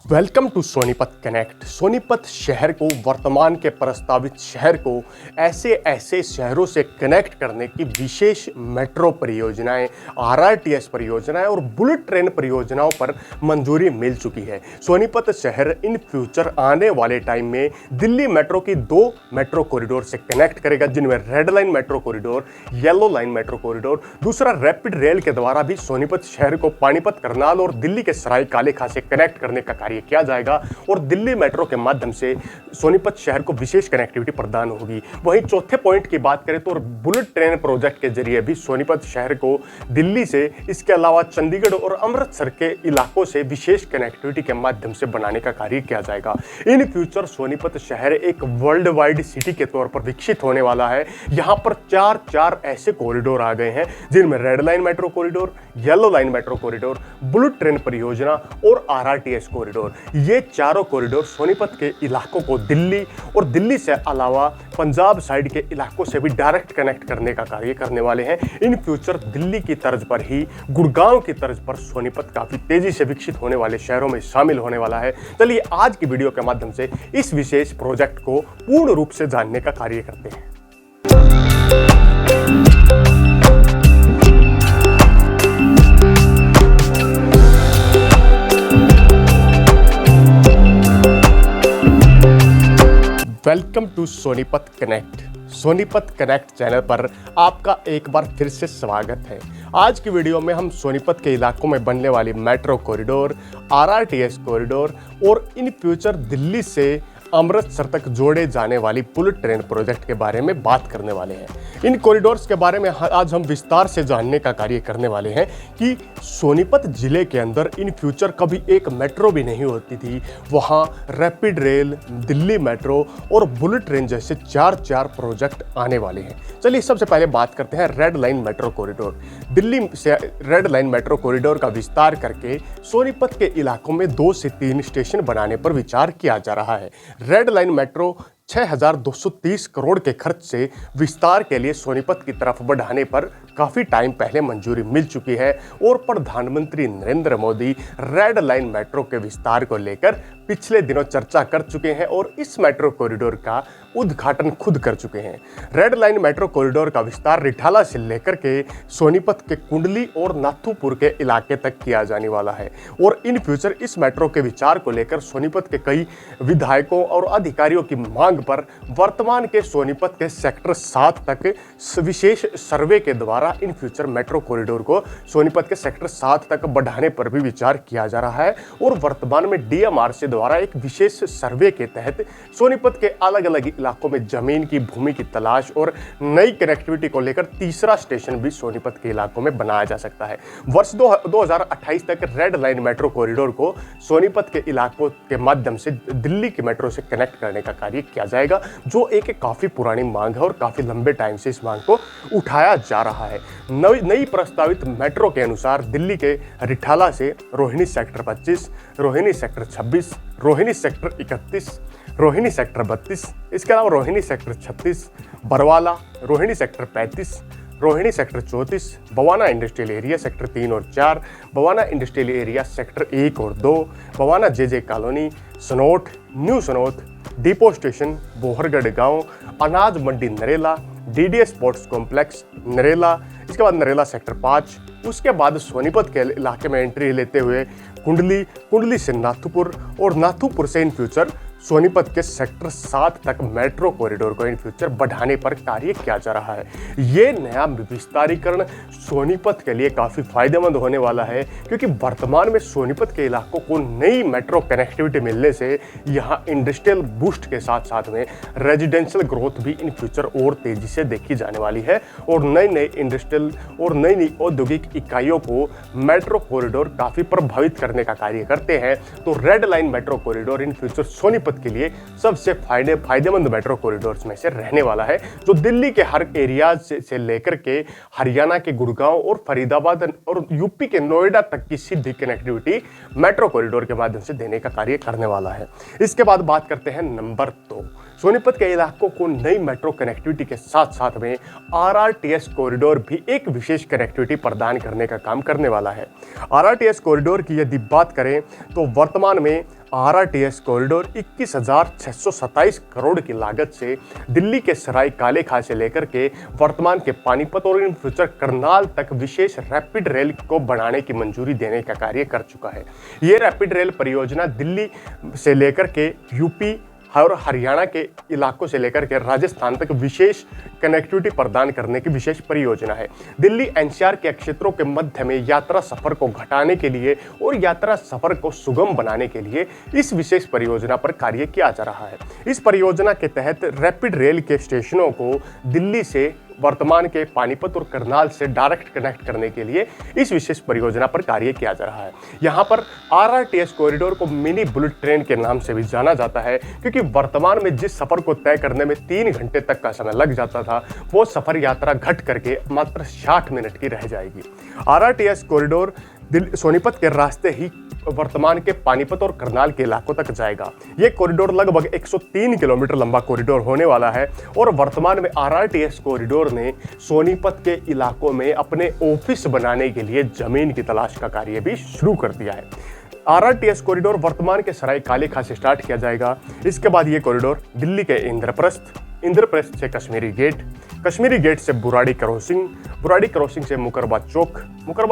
Welcome to Sonipat connect. Sonipat शहर को, वर्तमान के प्रस्तावित शहर को ऐसे ऐसे शहरों से कनेक्ट करने की विशेष मेट्रो परियोजनाएं, आरआरटीएस परियोजनाएं और बुलेट ट्रेन परियोजनाओं पर मंजूरी मिल चुकी है। सोनीपत शहर इन फ्यूचर आने वाले टाइम में दिल्ली मेट्रो की 2 मेट्रो कॉरिडोर से कनेक्ट करेगा, जिनमें red line metro corridor, yellow line metro corridor. दूसरा, रैपिड रेल के द्वारा भी सोनीपत शहर को पानीपत, करनाल और दिल्ली के सराय काले खां से कनेक्ट करने का कार्य किया जाएगा और दिल्ली मेट्रो के माध्यम से सोनीपत शहर को विशेष कनेक्टिविटी प्रदान होगी। वहीं चौथे पॉइंट की बात करें तो बुलेट ट्रेन प्रोजेक्ट के जरिए भी सोनीपत शहर को दिल्ली से, इसके अलावा चंडीगढ़ और अमृतसर के इलाकों से विशेष कनेक्टिविटी के माध्यम से बनाने का कार्य किया जाएगा। इन फ्यूचर सोनीपत शहर एक वर्ल्ड वाइड सिटी के तौर पर विकसित होने वाला है। यहाँ पर चार ऐसे कॉरिडोर आ गए हैं, जिनमें red line metro corridor, yellow line metro corridor, bullet train परियोजना और आरआरटीएस कॉरिडोर। ये चारों कॉरिडोर सोनीपत के इलाकों को दिल्ली और दिल्ली से अलावा पंजाब साइड के इलाकों से भी डायरेक्ट कनेक्ट करने का कार्य करने वाले हैं। इन फ्यूचर दिल्ली की तर्ज पर ही, गुड़गांव की तर्ज पर सोनीपत काफी तेजी से विकसित होने वाले शहरों में शामिल होने वाला है। चलिए आज की वीडियो के माध्यम से इस विशेष प्रोजेक्ट को पूर्ण रूप से जानने का कार्य करते हैं। Welcome to Sonipat connect. Sonipat connect channel पर आपका एक बार फिर से स्वागत है। आज की वीडियो में हम सोनीपत के इलाकों में बनने वाली मेट्रो कॉरिडोर, आरआरटीएस कॉरिडोर और इन फ्यूचर दिल्ली से अमृतसर तक जोड़े जाने वाली बुलेट ट्रेन प्रोजेक्ट के बारे में बात करने वाले हैं। इन कॉरिडोर्स के बारे में आज हम विस्तार से जानने का कार्य करने वाले हैं कि सोनीपत जिले के अंदर इन फ्यूचर कभी एक मेट्रो भी नहीं होती थी, वहाँ रैपिड रेल, दिल्ली मेट्रो और बुलेट ट्रेन जैसे चार प्रोजेक्ट आने वाले हैं। चलिए सबसे पहले बात करते हैं red line metro corridor. Delhi से रेड लाइन मेट्रो कॉरिडोर का विस्तार करके सोनीपत के इलाकों में 2 से 3 स्टेशन बनाने पर विचार किया जा रहा है। रेड लाइन मेट्रो 6,230 करोड़ के खर्च से विस्तार के लिए सोनीपत की तरफ बढ़ाने पर काफ़ी टाइम पहले मंजूरी मिल चुकी है और प्रधानमंत्री Narendra Modi red line metro के विस्तार को लेकर पिछले दिनों चर्चा कर चुके हैं और इस मेट्रो कॉरिडोर का उद्घाटन खुद कर चुके हैं। रेड लाइन मेट्रो कॉरिडोर का विस्तार रिठाला से लेकर के सोनीपत के कुंडली और नाथूपुर के इलाके तक किया जाने वाला है और इन फ्यूचर इस मेट्रो के विचार को लेकर सोनीपत के कई विधायकों और अधिकारियों की मांग पर वर्तमान के सोनीपत के सेक्टर 7 तक विशेष सर्वे के द्वारा इन फ्यूचर मेट्रो कॉरिडोर को सोनीपत के सेक्टर 7 तक बढ़ाने पर भी विचार किया जा रहा है और वर्तमान में डीएमआरसी द्वारा एक विशेष सर्वे के तहत सोनीपत के अलग अलग इलाकों में जमीन की भूमि की तलाश और नई कनेक्टिविटी को लेकर तीसरा स्टेशन भी सोनीपत के इलाकों में बनाया जा सकता है। वर्ष 2028 तक रेड लाइन मेट्रो कॉरिडोर को सोनीपत के इलाकों के माध्यम से दिल्ली के मेट्रो से कनेक्ट करने का कार्य किया जाएगा, जो एक काफी पुरानी मांग है और काफी लंबे टाइम से इस मांग को उठाया जा रहा है। नई प्रस्तावित मेट्रो के अनुसार दिल्ली के रिठाला से Rohini sector 25, Rohini sector 26, Rohini sector 31, Rohini sector 32, इसके अलावा Rohini sector 36, Barwala, Rohini sector 35, Rohini sector 34, Bawana industrial area sector 3 और 4, बवाना इंडस्ट्रियल एरिया सेक्टर 1 और 2, Bawana JJ colony, Sanoth, new Sanoth, depot station, Bohargarh गांव, Anaj Mandi Narela, DDS sports complex Narela, इसके बाद नरेला सेक्टर 5, उसके बाद सोनीपत के इलाके में एंट्री लेते हुए कुंडली से नाथूपुर और नाथूपुर से इन फ्यूचर सोनीपत के सेक्टर 7 तक मेट्रो कॉरिडोर को इन फ्यूचर बढ़ाने पर कार्य किया जा रहा है। ये नया विस्तारीकरण सोनीपत के लिए काफ़ी फायदेमंद होने वाला है, क्योंकि वर्तमान में सोनीपत के इलाकों को नई मेट्रो कनेक्टिविटी मिलने से यहाँ इंडस्ट्रियल बूस्ट के साथ साथ में रेजिडेंशियल ग्रोथ भी इन फ्यूचर और तेजी से देखी जाने वाली है और नई इंडस्ट्रियल और नई औद्योगिक इकाइयों को मेट्रो कॉरिडोर काफ़ी प्रभावित करने का कार्य करते हैं। तो red line metro corridor in future Sonipat के लिए सबसे फायदेमंद मेट्रो कॉरिडोर्स में से रहने वाला है, जो दिल्ली के हर एरियाज से लेकर के हरियाणा के गुड़गांव और फरीदाबाद और यूपी के नोएडा तक की सीधी कनेक्टिविटी मेट्रो कॉरिडोर के माध्यम से देने का कार्य करने वाला है। इसके बाद बात करते हैं नंबर 2। सोनीपत के इलाकों को नई मेट्रो कनेक्टिविटी के साथ साथ में आरआरटीएस कॉरिडोर भी एक विशेष कनेक्टिविटी प्रदान करने का काम करने वाला है। आरआरटीएस कॉरिडोर की यदि बात करें तो वर्तमान में RRTS कॉरिडोर 21,627 करोड़ की लागत से दिल्ली के सराय काले खां से लेकर के वर्तमान के पानीपत और इन फ्यूचर करनाल तक विशेष रैपिड रेल को बनाने की मंजूरी देने का कार्य कर चुका है। ये रैपिड रेल परियोजना दिल्ली से लेकर के यूपी और हरियाणा के इलाकों से लेकर के राजस्थान तक विशेष कनेक्टिविटी प्रदान करने की विशेष परियोजना है। दिल्ली एनसीआर के क्षेत्रों के मध्य में यात्रा सफर को घटाने के लिए और यात्रा सफर को सुगम बनाने के लिए इस विशेष परियोजना पर कार्य किया जा रहा है। इस परियोजना के तहत रैपिड रेल के स्टेशनों को दिल्ली से वर्तमान के पानीपत और करनाल से डायरेक्ट कनेक्ट करने के लिए इस विशेष परियोजना पर कार्य किया जा रहा है। यहाँ पर RRTS कॉरिडोर को मिनी बुलेट ट्रेन के नाम से भी जाना जाता है, क्योंकि वर्तमान में जिस सफर को तय करने में 3 घंटे तक का समय लग जाता था, वो सफर यात्रा घट करके मात्र 60 मिनट की रह जाएगी। RRTS कॉरिडोर सोनीपत के रास्ते ही वर्तमान के पानीपत और करनाल के इलाकों तक जाएगा। ये कॉरिडोर लगभग 103 किलोमीटर लंबा कॉरिडोर होने वाला है और वर्तमान में RRTS कॉरिडोर ने सोनीपत के इलाकों में अपने ऑफिस बनाने के लिए जमीन की तलाश का कार्य भी शुरू कर दिया है। RRTS कॉरिडोर वर्तमान के सराय काले खां से स्टार्ट किया जाएगा। इसके बाद ये कॉरिडोर दिल्ली के इंद्रप्रस्थ से कश्मीरी गेट से बुराड़ी क्रॉसिंग से मुकरबा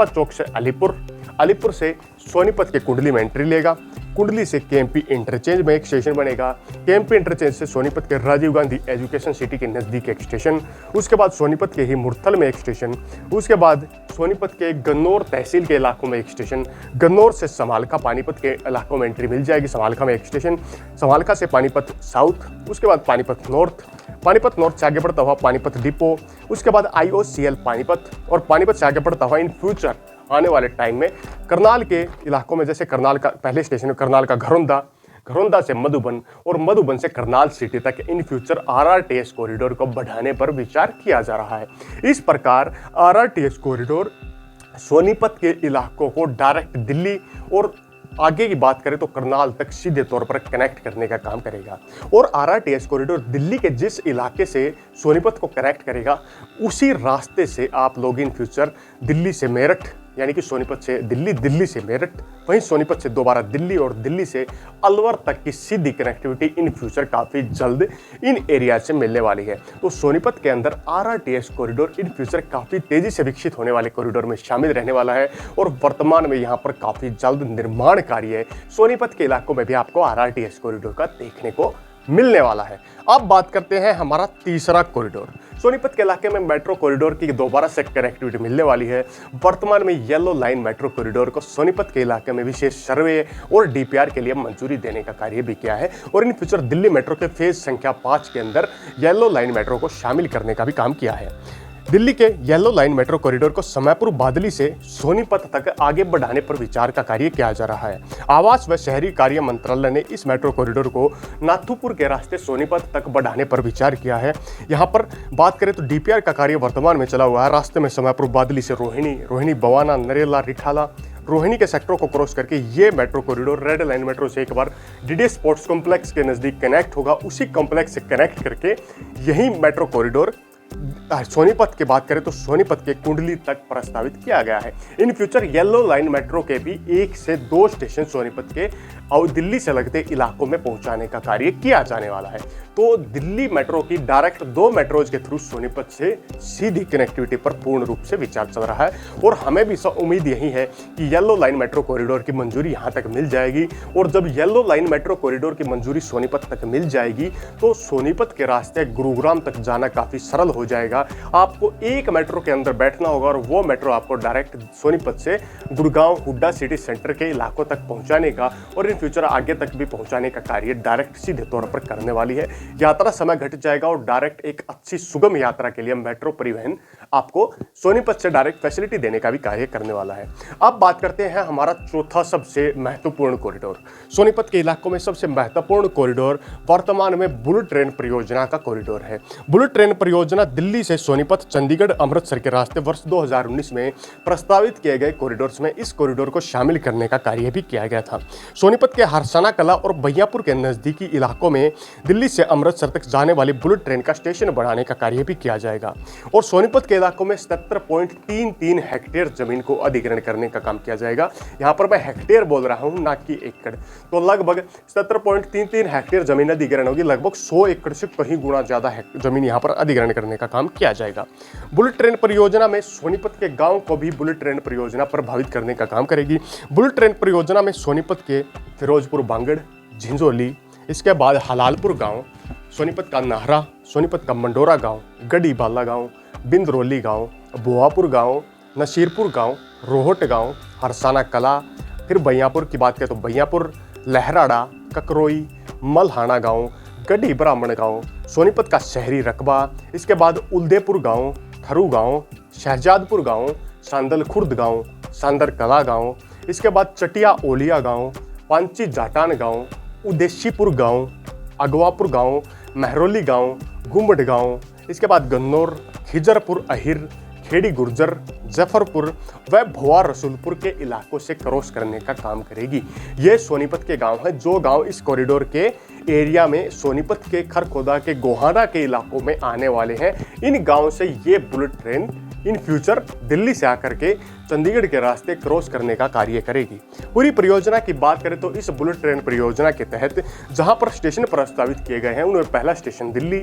चौक से अलीपुर से सोनीपत के कुंडली में एंट्री लेगा। कुंडली से केएमपी इंटरचेंज में एक स्टेशन बनेगा। केएमपी इंटरचेंज से सोनीपत के राजीव गांधी एजुकेशन सिटी के नज़दीक एक स्टेशन, उसके बाद सोनीपत के ही मुरथल में एक स्टेशन, उसके बाद सोनीपत के गन्नौर तहसील के इलाकों में एक स्टेशन, गन्नौर से समालखा पानीपत के इलाकों में एंट्री मिल जाएगी। समालखा में एक स्टेशन, समालखा से पानीपत साउथ, उसके बाद पानीपत नॉर्थ से आगे बढ़ता हुआ पानीपत डिपो, उसके बाद IOCL पानीपत और पानीपत से आगे बढ़ता हुआ इन फ्यूचर आने वाले टाइम में करनाल के इलाकों में, जैसे करनाल का पहले स्टेशन है करनाल का घरौंदा से मधुबन और मधुबन से करनाल सिटी तक इन फ्यूचर RRTS कॉरिडोर को बढ़ाने पर विचार किया जा रहा है। इस प्रकार RRTS कॉरिडोर सोनीपत के इलाकों को डायरेक्ट दिल्ली और आगे की बात करें तो करनाल तक सीधे तौर पर कनेक्ट करने का काम करेगा। और RRTS कॉरिडोर दिल्ली के जिस इलाके से सोनीपत को कनेक्ट करेगा, उसी रास्ते से आप लोग इन फ्यूचर दिल्ली से मेरठ, यानी कि सोनीपत से दिल्ली से मेरठ, वहीं सोनीपत से दोबारा दिल्ली और दिल्ली से अलवर तक की सीधी कनेक्टिविटी इन फ्यूचर काफ़ी जल्द इन एरिया से मिलने वाली है। तो सोनीपत के अंदर RRTS कॉरिडोर इन फ्यूचर काफ़ी तेज़ी से विकसित होने वाले कॉरिडोर में शामिल रहने वाला है और वर्तमान में यहाँ पर काफ़ी जल्द निर्माण कार्य सोनीपत के इलाकों में भी आपको RRTS कॉरिडोर का देखने को मिलने वाला है। अब बात करते हैं हमारा तीसरा कॉरिडोर। सोनीपत के इलाके में मेट्रो कॉरिडोर की दोबारा से कनेक्टिविटी मिलने वाली है। वर्तमान में येलो लाइन मेट्रो कॉरिडोर को सोनीपत के इलाके में विशेष सर्वे और DPR के लिए मंजूरी देने का कार्य भी किया है और इन फ्यूचर दिल्ली मेट्रो के फेज संख्या 5 के अंदर येलो लाइन मेट्रो को शामिल करने का भी काम किया है। दिल्ली के येलो लाइन मेट्रो कॉरिडोर को समयपुर बादली से सोनीपत तक आगे बढ़ाने पर विचार का कार्य किया जा रहा है। आवास व शहरी कार्य मंत्रालय ने इस मेट्रो कॉरिडोर को नाथुपुर के रास्ते सोनीपत तक बढ़ाने पर विचार किया है। यहाँ पर बात करें तो DPR का कार्य वर्तमान में चला हुआ है। रास्ते में समयपुर बादली से रोहिणी बवाना, नरेला, रिठाला, रोहिणी के सेक्टरों को क्रॉस करके ये metro corridor red line metro से एक बार DDS स्पोर्ट्स कॉम्प्लेक्स के नज़दीक कनेक्ट होगा। उसी कॉम्प्लेक्स से कनेक्ट करके यही मेट्रो कॉरिडोर सोनीपत की बात करें तो सोनीपत के कुंडली तक प्रस्तावित किया गया है। In future yellow line metro के भी 1 से 2 स्टेशन सोनीपत के और दिल्ली से लगते इलाकों में पहुंचाने का कार्य किया जाने वाला है। तो दिल्ली मेट्रो की डायरेक्ट 2 मेट्रोज के थ्रू सोनीपत से सीधी कनेक्टिविटी पर पूर्ण रूप से विचार चल रहा है और हमें भी उम्मीद यही है कि येलो लाइन मेट्रो कॉरिडोर की मंजूरी यहाँ तक मिल जाएगी। और जब येलो लाइन मेट्रो कॉरिडोर की मंजूरी सोनीपत तक मिल जाएगी तो सोनीपत के रास्ते गुरुग्राम तक जाना काफ़ी सरल हो जाएगा। आपको एक मेट्रो के अंदर बैठना होगा और वो मेट्रो आपको डायरेक्ट सोनीपत से गुड़गांव हुड्डा सिटी सेंटर के इलाकों तक पहुंचाने का और इन फ्यूचर आगे तक भी पहुंचाने का कार्य डायरेक्ट सीधे तौर पर करने वाली है। यात्रा समय घट जाएगा और डायरेक्ट एक अच्छी सुगम यात्रा के लिए मेट्रो परिवहन आपको सोनीपत से डायरेक्ट फैसिलिटी देने का भी कार्य करने वाला है। अब बात करते हैं हमारा चौथा सबसे महत्वपूर्ण कॉरिडोर। सोनीपत के इलाकों में सबसे महत्वपूर्ण कॉरिडोर वर्तमान में बुलेट ट्रेन परियोजना का कॉरिडोर है। बुलेट ट्रेन परियोजना दिल्ली से सोनीपत, चंडीगढ़, अमृतसर के रास्ते वर्ष 2019 में प्रस्तावित किए गए कॉरिडोर्स में इस कॉरिडोर को शामिल करने का कार्य भी किया गया था। सोनीपत के हरसाना कला और बहियापुर के नज़दीकी इलाकों में दिल्ली से अमृतसर तक जाने वाली बुलेट ट्रेन का स्टेशन बढ़ाने का कार्य भी किया जाएगा और सोनीपत के इलाकों में 77.33 हेक्टेयर जमीन को अधिग्रहण करने का काम किया जाएगा। यहाँ पर मैं हेक्टेयर बोल रहा हूँ, ना कि एकड़। तो लगभग 77.33 हेक्टेयर जमीन अधिग्रहण होगी, लगभग 100 एकड़ से कहीं गुना ज़्यादा जमीन यहाँ पर अधिग्रहण करने का काम किया जाएगा। बुलेट ट्रेन परियोजना में सोनीपत के गाँव को भी बुलेट ट्रेन परियोजना प्रभावित करने का काम करेगी। बुलेट ट्रेन परियोजना में सोनीपत के फिरोजपुर बांगड़, झिंझोली, इसके बाद हलालपुर गांव, सोनीपत का नाहरा, सोनीपत का मंडोरा गांव, गढ़ी बाला गांव, बिंदरौली गांव, बोहापुर गांव, नसीरपुर गांव, रोहट गांव, हरसाना कला, फिर बहियापुर की बात करें तो बहियापुर, लहराड़ा, ककरोई, मलहाना गांव, गढ़ी ब्राह्मण गांव, सोनीपत का शहरी रकबा, इसके बाद उलदेपुर गांव, थरू गांव, शहजादपुर गांव, सांदल खुर्द गांव, सांदर कला गांव, इसके बाद चटिया ओलिया गांव, पांची जाटान गांव, उदेशीपुर गांव, अगवापुर गांव, महरौली गांव, गुम्बड गांव, इसके बाद गन्नौर, खिजरपुर अहिर, खेड़ी गुर्जर, जफरपुर व भोआ रसूलपुर के इलाकों से क्रॉस करने का काम करेगी। ये सोनीपत के गांव हैं जो गांव इस कॉरिडोर के एरिया में सोनीपत के खरखोदा के गोहाना के इलाकों में आने वाले हैं। इन गांव से ये bullet train in future Delhi से आकर के चंडीगढ़ के रास्ते क्रॉस करने का कार्य करेगी। पूरी परियोजना की बात करें तो इस बुलेट ट्रेन परियोजना के तहत जहां पर स्टेशन प्रस्तावित किए गए हैं उनमें पहला स्टेशन दिल्ली,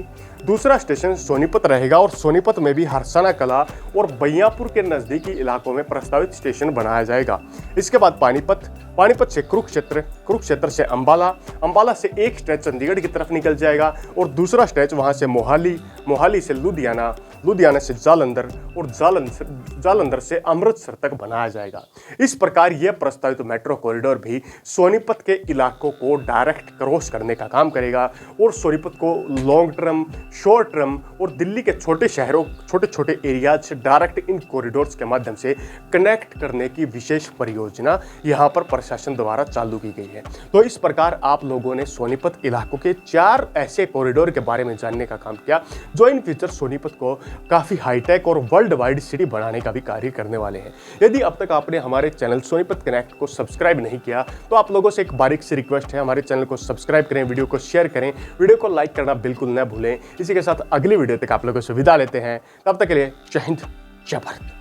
दूसरा स्टेशन सोनीपत रहेगा और सोनीपत में भी हरसाना कला और बहियापुर के नज़दीकी इलाकों में प्रस्तावित स्टेशन बनाया जाएगा। इसके बाद पानीपत, पानीपत से कुरुक्षेत्र, कुरुक्षेत्र से अंबाला, अंबाला से एक स्ट्रेच चंडीगढ़ की तरफ निकल जाएगा और दूसरा स्ट्रेच वहां से मोहाली, मोहाली से लुधियाना, लुधियाना से जालंधर और जालंधर से अमृतसर तक बनाया जाएगा। इस प्रकार यह प्रस्तावित मेट्रो कॉरिडोर भी सोनीपत के इलाकों को डायरेक्ट क्रॉस करने का काम करेगा और सोनीपत को लॉन्ग टर्म, शॉर्ट टर्म और दिल्ली के छोटे शहरों, छोटे छोटे एरियाज से डायरेक्ट इन कॉरिडोर्स के माध्यम से कनेक्ट करने की विशेष परियोजना यहाँ पर प्रशासन द्वारा चालू की गई है। तो इस प्रकार आप लोगों ने सोनीपत इलाकों के 4 ऐसे कॉरिडोर के बारे में जानने का काम किया जो इन फ्यूचर सोनीपत को काफ़ी हाईटेक और वर्ल्ड वाइड सिटी बनाने का भी कार्य करने वाले हैं। यदि अब तक आपने हमारे चैनल सोनीपत कनेक्ट को सब्सक्राइब नहीं किया तो आप लोगों से एक बारीक सी रिक्वेस्ट है, हमारे चैनल को सब्सक्राइब करें, वीडियो को शेयर करें, वीडियो को लाइक करना बिल्कुल न भूलें। इसी के साथ अगली वीडियो तक आप लोगों से विदा लेते हैं। तब तक के लिए जय हिंद, जय भारत।